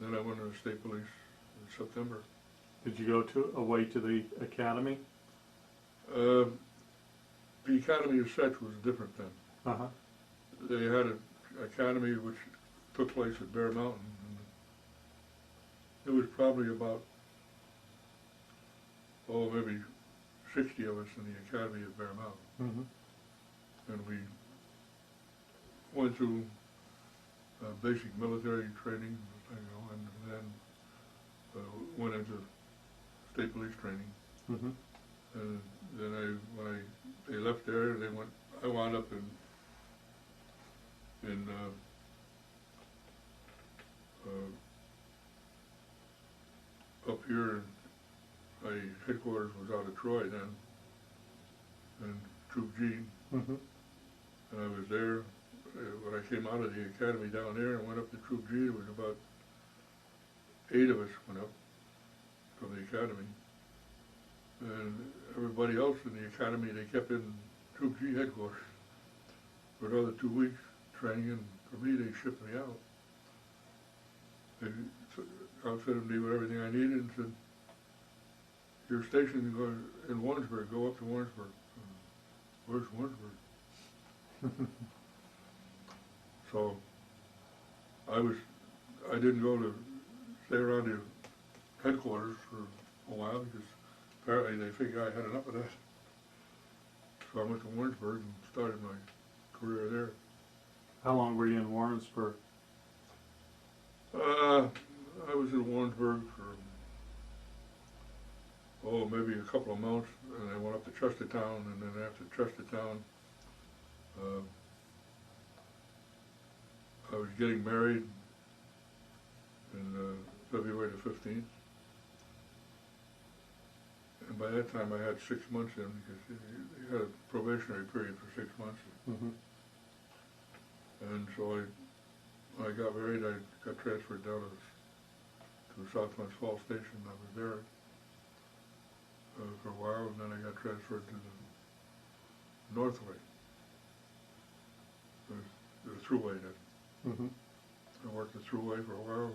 then I went to the state police in September. Did you go away to the academy? The academy as such was different then. They had an academy which took place at Bear Mountain. And it was probably about, maybe 60 of us in the academy at Bear Mountain. And we went through basic military training, you know, and then went into state police training. And then when they left there, I wound up in up here. My headquarters was out of Troy then, and Troop G. And I was there. When I came out of the academy down there and went up to Troop G, there was about 8 of us went up from the academy. And everybody else in the academy, they kept in Troop G headquarters for another 2 weeks training, and for me, they shipped me out. They outfitted me with everything I needed and said, "Your station in Warrensburg, go up to Warrensburg." Where's Warrensburg? So I didn't go to stay around the headquarters for a while because apparently they figured I had enough of that. So I went to Warrensburg and started my career there. How long were you in Warrensburg? I was in Warrensburg for, maybe a couple of months, and I went up to Chestertown, and then after Chestertown, I was getting married in February the 15th. And by that time I had 6 months in because you had a probationary period for 6 months. And so when I got married, I got transferred down to the South Glens Falls Station. I was there for a while, and then I got transferred to the Northway. the thruway then. Mm-hmm. I worked the thruway for a while.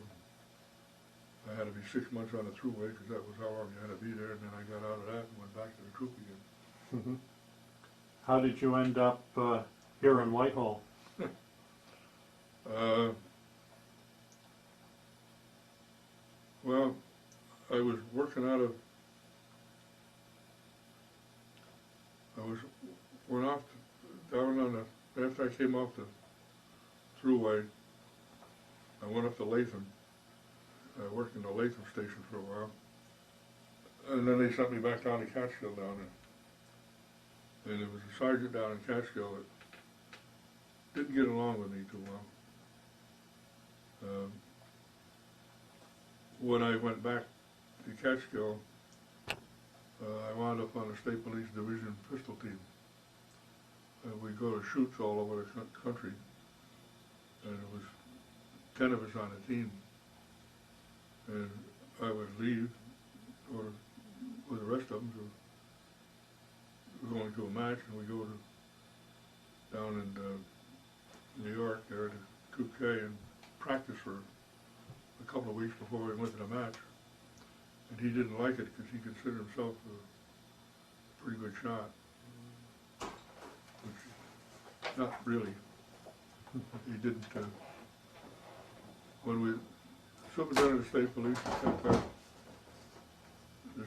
I had to be 6 months on the thruway because that was how long you had to be there, and then I got out of that and went back to the troop again. Mm-hmm. How did you end up here in Whitehall? Well, I was working out of, went off down on the, after I came off the thruway, I went up to Latham. I worked in the Latham station for a while. And then they sent me back down to Catskill down there. And there was a sergeant down in Catskill that didn't get along with me too well. When I went back to Catskill, I wound up on the State Police Division pistol team. We go to shoots all over the country, and it was 10 of us on the team. And I would leave, or with the rest of them, going to a match, and we go to down in New York there to Poughkeepsie and practice for a couple of weeks before we went to the match. And he didn't like it because he considered himself a pretty good shot, which not really. He didn't. When we superintendent of the state police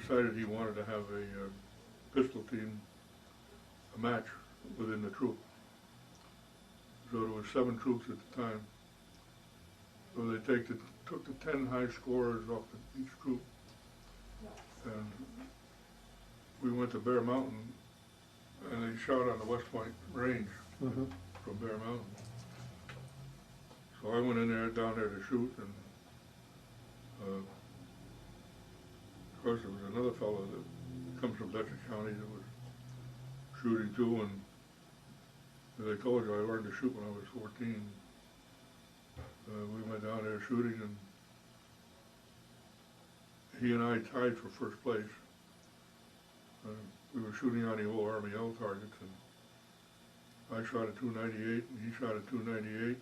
decided he wanted to have a pistol team, a match within the troop. So there were 7 troops at the time. So they took the 10 high scorers off each troop, and we went to Bear Mountain, and they shot on the West Point range from Bear Mountain. So I went in there, down there to shoot, and of course there was another fellow that comes from Dutchess County that was shooting too, and as I told you, I learned to shoot when I was 14. We went down there shooting, and he and I tied for first place. We were shooting on the old Army L targets, and I shot a 298, and he shot a 298.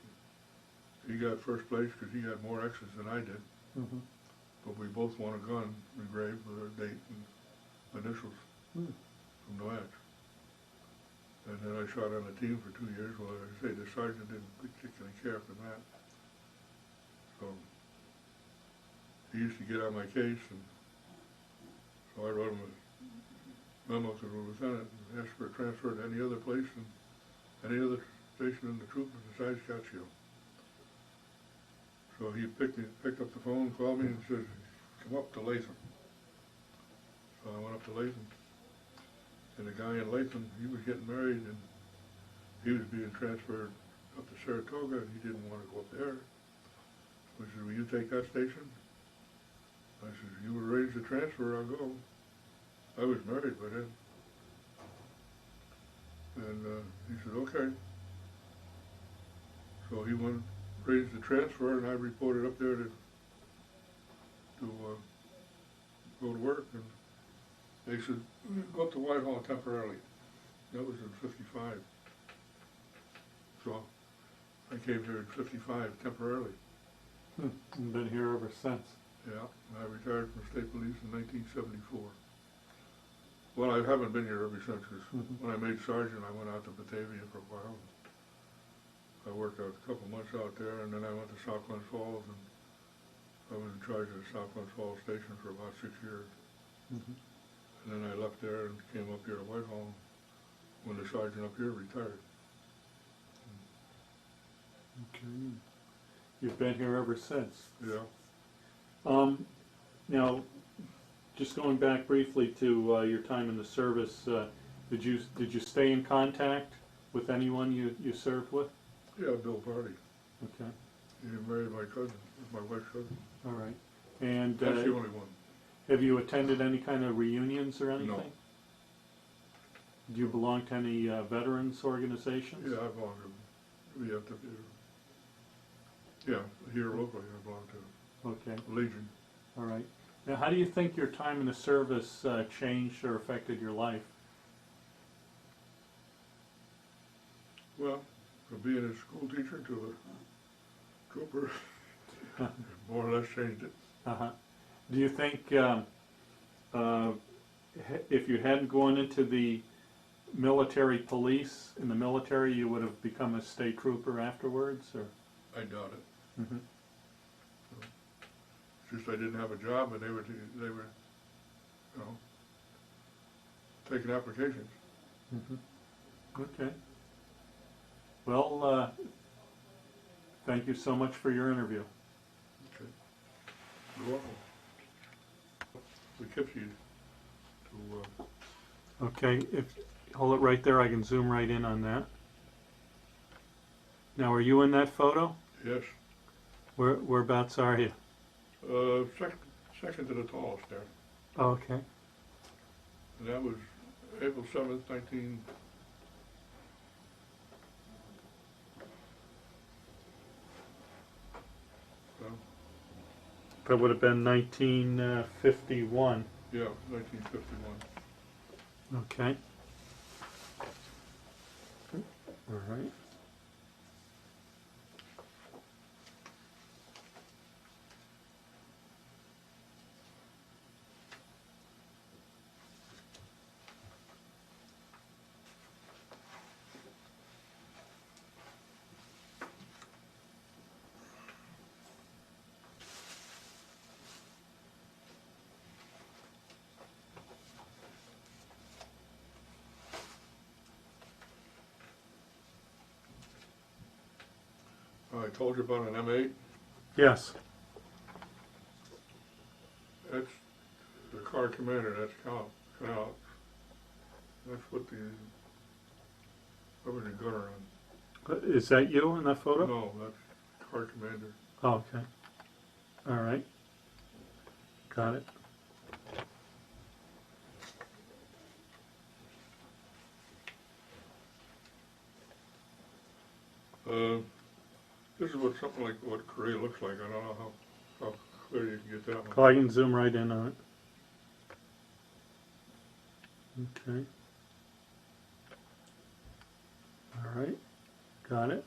He got first place because he had more X's than I did. But we both won a gun engraved with our date and initials from the match. And then I shot on the team for 2 years. Well, I say the sergeant didn't particularly care for that. So he used to get on my case, and so I wrote him a memo to the lieutenant and asked for a transfer to any other place and any other station in the troop besides Catskill. So he picked up the phone, called me, and said, "Come up to Latham." So I went up to Latham, and the guy in Latham, he was getting married, and he was being transferred up to Saratoga, and he didn't want to go up there. So he said, "Will you take that station?" I said, "You were arranged to transfer, I'll go." I was married by then. And he said, "Okay." So he went, arranged the transfer, and I reported up there to go to work. And they said, "Go up to Whitehall temporarily." That was in '55. So I came here in '55 temporarily. And been here ever since. Yeah, I retired from state police in 1974. Well, I haven't been here ever since, because when I made sergeant, I went out to Batavia for a while. I worked out a couple months out there, and then I went to South Glens Falls, and I was in charge of the South Glens Falls station for about 6 years. And then I left there and came up here to Whitehall when the sergeant up here retired. Okay. You've been here ever since. Yeah. Now, just going back briefly to your time in the service, did you stay in contact with anyone you served with? Yeah, Bill Purdy. Okay. He married my cousin, my wife's cousin. All right. And That's the only one. have you attended any kind of reunions or anything? No. Do you belong to any veterans organizations? Yeah, I belong to VFW. Yeah, here locally I belong to Okay. Legion. All right. Now, how do you think your time in the service changed or affected your life? Well, from being a school teacher to a trooper, more or less changed it. Uh-huh. Do you think if you hadn't gone into the military police, in the military, you would have become a state trooper afterwards, or? I doubt it. Mm-hmm. It's just I didn't have a job, and they were, you know, taking applications. Mm-hmm. Okay. Well, thank you so much for your interview. Okay. You're welcome. Poughkeepsie to, Okay, if hold it right there, I can zoom right in on that. Now, are you in that photo? yes, Whereabouts are you? second to the tallest there. Oh, okay. And that was April 7th, 19... Well, That would have been 1951. yeah, 1951. Okay. All right. I told you about an M8. Yes. That's the car commander. That's Cal. That's what I was a gunner on. Is that you in that photo? No, that's car commander. Oh, okay. All right. Got it. This is what something like what Korea looks like. I don't know how clear you can get that one. Oh, I can zoom right in on it. Okay. All right. Got it.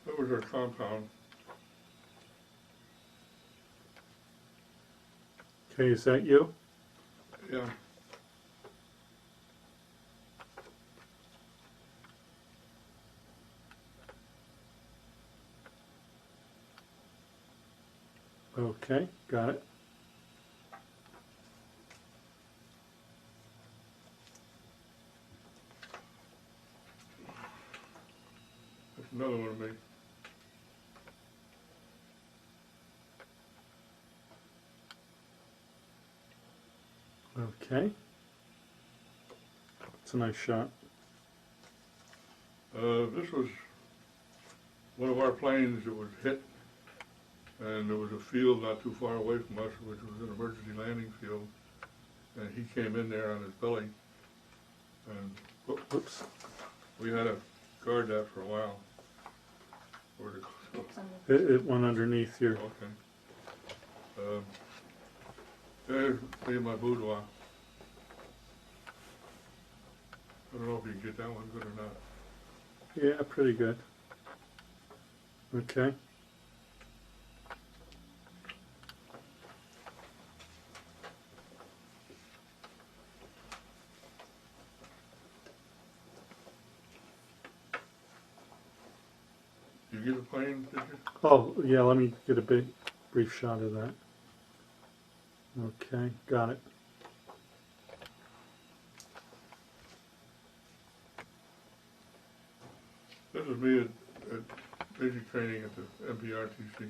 That was our compound. Okay, is that you? Yeah. Okay, got it. That's another one of me. Okay. It's a nice shot. This was one of our planes that was hit, and there was a field not too far away from us, which was an emergency landing field, and he came in there on his belly, and Whoops. we had to guard that for a while. It went underneath your. Okay. There's me in my boudoir. I don't know if you can get that one good or not. Yeah, pretty good. Okay. You get a plane, did you? Oh, yeah, let me get a brief shot of that. Okay, got it. This is me at basic training at the MPRTC.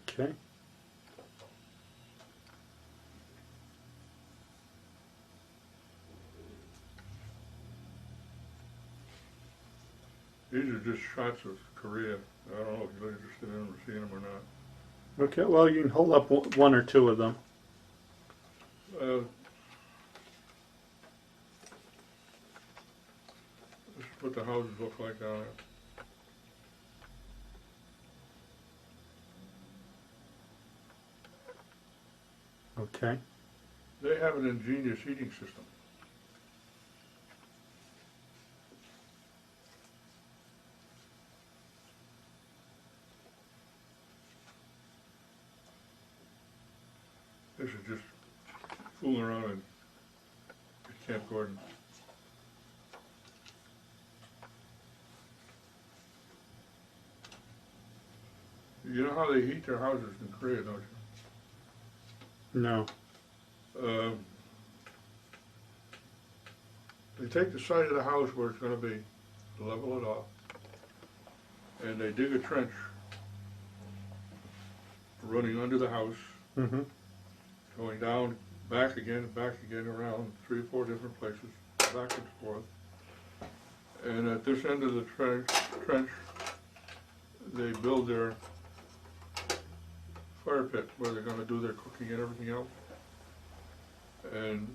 Okay. These are just shots of Korea. I don't know if you're interested in them or seeing them or not. Okay, well, you can hold up one or two of them. This is what the houses look like down there. Okay. They have an ingenious heating system. This is just fooling around in Camp Gordon. You know how they heat their houses in Korea, don't you? No. They take the side of the house where it's going to be, level it off, and they dig a trench running under the house, Mm-hmm. going down, back again, around 3 or 4 different places, back and forth. And at this end of the trench, they build their fire pit where they're going to do their cooking and everything else. And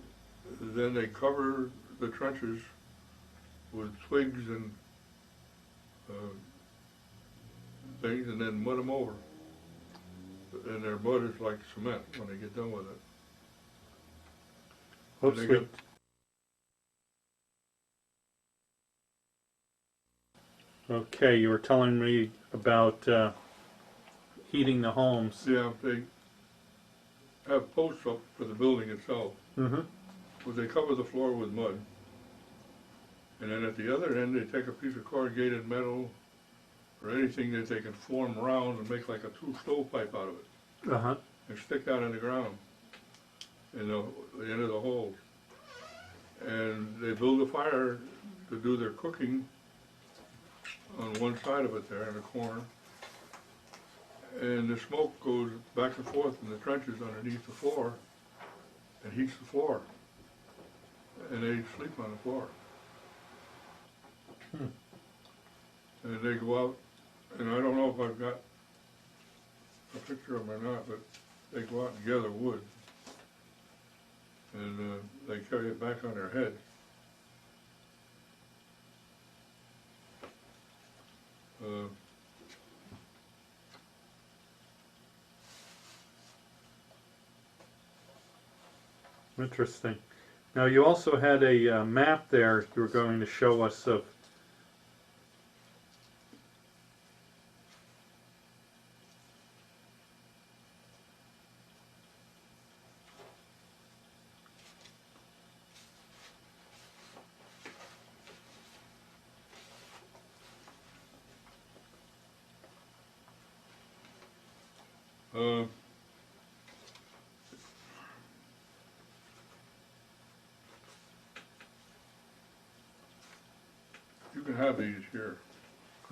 then they cover the trenches with twigs and things, and then mud them over. And their mud is like cement when they get done with it. And they Hopefully. Okay, you were telling me about heating the homes. Yeah, they have posts up for the building itself, Mm-hmm. but they cover the floor with mud. And then at the other end, they take a piece of corrugated metal or anything that they can form round and make like a 2 stovepipe out of it, Uh-huh. and stick that in the ground, in the end of the hole. And they build a fire to do their cooking on one side of it there in the corner. And the smoke goes back and forth in the trenches underneath the floor and heats the floor. And they sleep on the floor. And they go out, and I don't know if I've got a picture of them or not, but they go out and gather wood. And they carry it back on their head. Interesting. Now, you also had a map there you were going to show us of. You can have these here.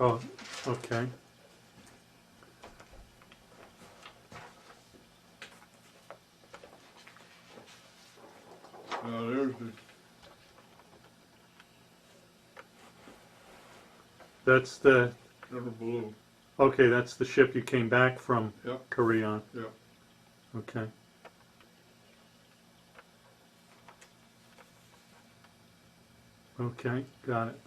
Oh, okay. Now there's the, That's the. number below. Okay, that's the ship you came back from Yep. Korea on. Yep. Okay. Okay, got it.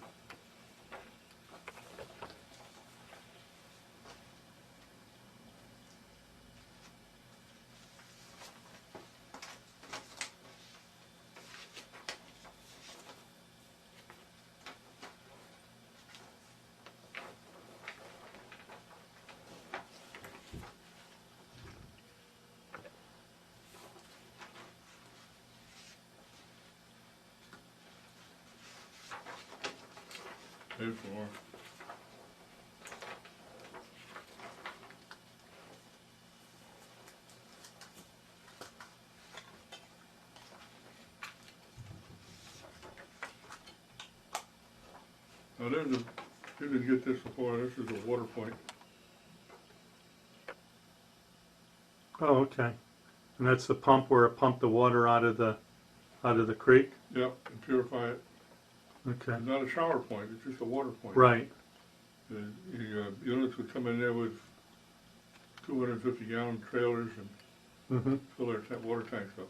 There's more. Now there's a, you didn't get this before, this is a water point. Oh, okay. And that's the pump where it pumped the water out of the creek? Yep, and purify it. Okay. It's not a shower point, it's just a water point. Right. The units would come in there with 250-gallon trailers and fill their water tanks up.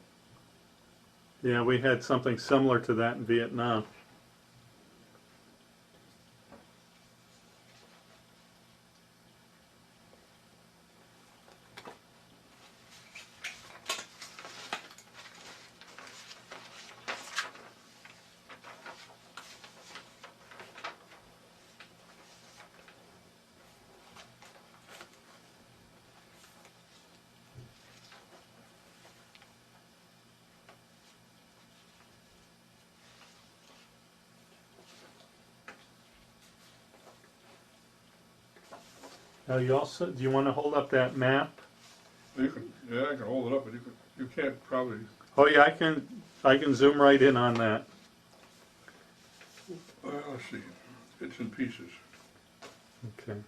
Yeah, we had something similar to that in Vietnam. Now you also, do you want to hold up that map? You can, yeah, I can hold it up, but you can't probably. Oh yeah, I can zoom right in on that. Well, let's see, bits and pieces. Okay.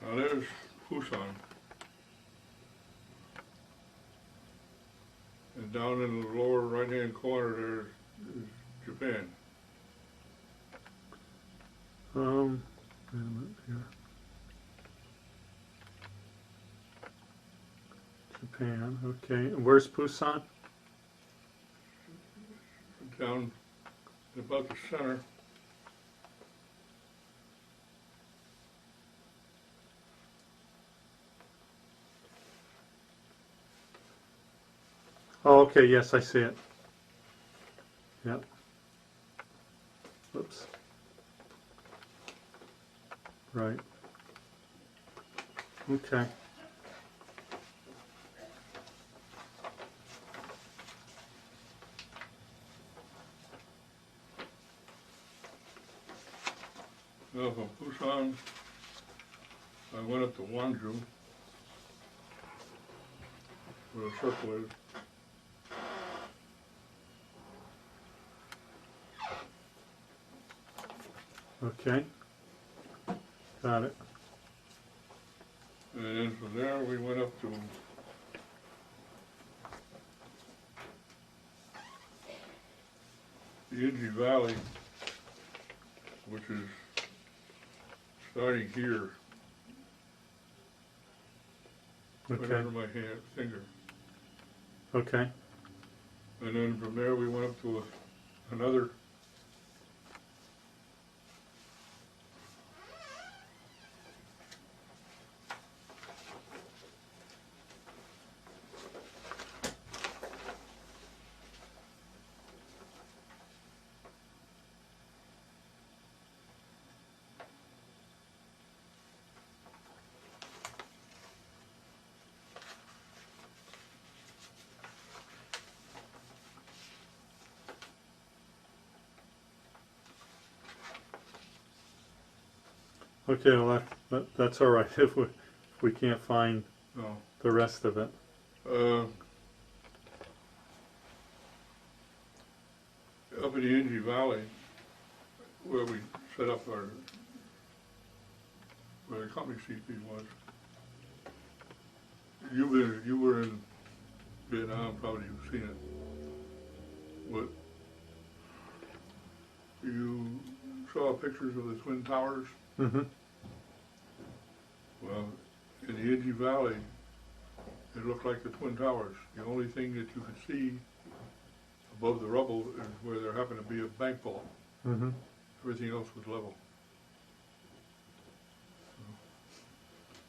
Now there's Busan. And down in the lower right-hand corner there is Japan. Wait a minute here. Japan, okay. And where's Busan? Down about the center. Oh, okay, yes, I see it. Yep. Oops. Right. Okay. Now from Busan, I went up to Wonju, where the circle is. Okay. Got it. And then from there we went up to the Inji Valley, which is starting here, right Okay. under my finger. Okay. And then from there we went up to another Okay, well that's all right if we can't find no. the rest of it. Up in the Inji Valley, where we set up where the company CP was. You were in Vietnam, probably you've seen it. But you saw pictures of the Twin Towers. Mm-hmm. Well, in the Inji Valley, it looked like the Twin Towers. The only thing that you could see above the rubble is where there happened to be a bank vault. Mm-hmm. Everything else was level.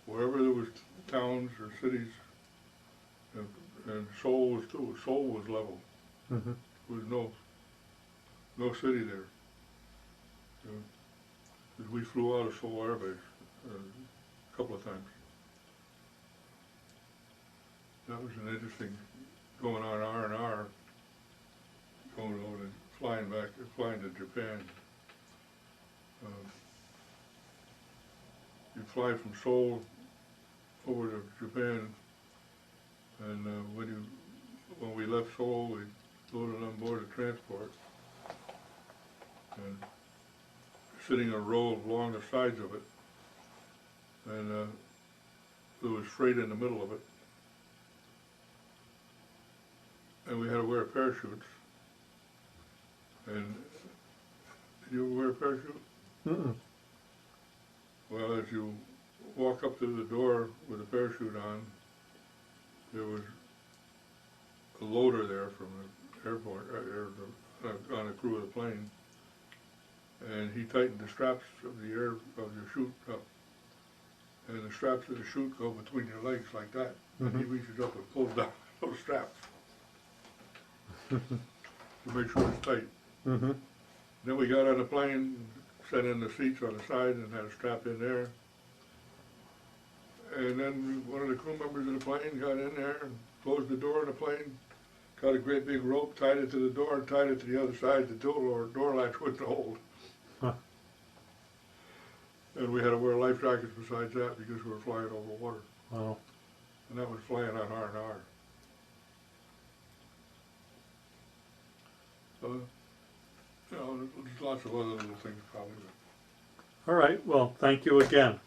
wherever there was towns or cities, and Seoul was too. Seoul was level. Mm-hmm. There was no city there. We flew out of Seoul Air Base a couple of times. That was an interesting, going on R&R, going over and flying to Japan. You fly from Seoul over to Japan, and when we left Seoul, we loaded on board a transport, and sitting a row along the sides of it, and there was freight in the middle of it, and we had to wear parachutes. And did you ever wear a parachute? Mm-mm. Well, as you walk up to the door with a parachute on, there was a loader there from the airport, on the crew of the plane, and he tightened the straps of your chute up, and the straps of the chute go between your legs like that, and he reaches up and pulls down those straps to make sure it's tight. Mm-hmm. Then we got on the plane, set in the seats on the side, and had a strap in there. And then one of the crew members of the plane got in there and closed the door of the plane, got a great big rope, tied it to the door, and tied it to the other side. The door latch wouldn't hold. Huh. And we had to wear life jackets besides that because we were flying over water. Wow. And that was flying on R&R. So, there's lots of other little things probably. All right. Well, thank you again.